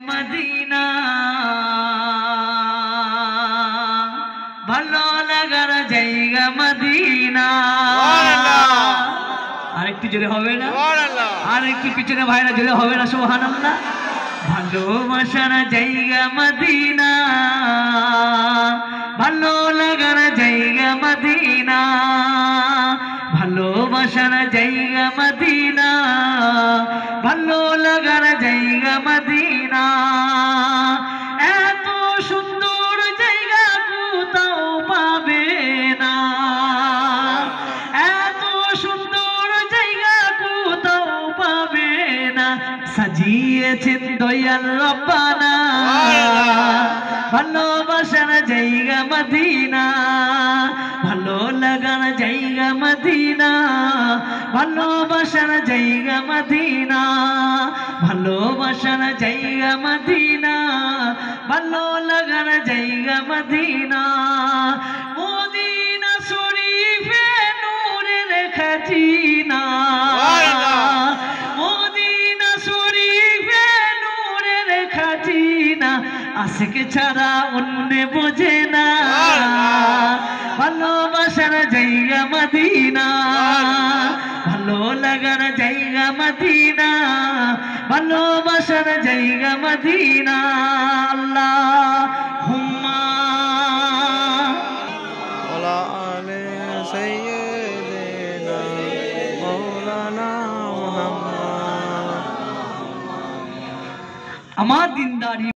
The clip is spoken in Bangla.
মদিনা ভালো লাগার জায়গা মদিনা। আর একটু জোরে হবে না? আর একটু পিছনে ভাইরা জোরে হবে না? সুবহানাল্লাহ। ভালোবাসার জায়গা মদিনা, ভালো লাগার জায়গা মদিনা, ভালোবাসার জায়গা মদিনা, ভালো লাগার জায়গা মদিনা। এত সুন্দর জায়গা কোথাও পাবে না, এত সুন্দর জায়গা কোথাও পাবে না। সাজিয়েছেন দয়াল রব্বানা ভালোবাসার জায়গা মদিনা, ভালো লাগার জায়গা মদিনা, ভালোবাসার জায়গা মদিনা, ভালোবাসার জায়গা মদিনা, ভালো লাগার জায়গা মদিনা। মদিনা শরীফে নূরের খাজিনা, মদিনা শরীফে নূরের খাজিনা, আশিক ছাড়া অন্য বোঝে না। ভালোবাসার জায়গা মদিনা, ভালো লাগার জায়গা মদিনা, ভালোবাসার জায়গা মদিনা। আল্লাহ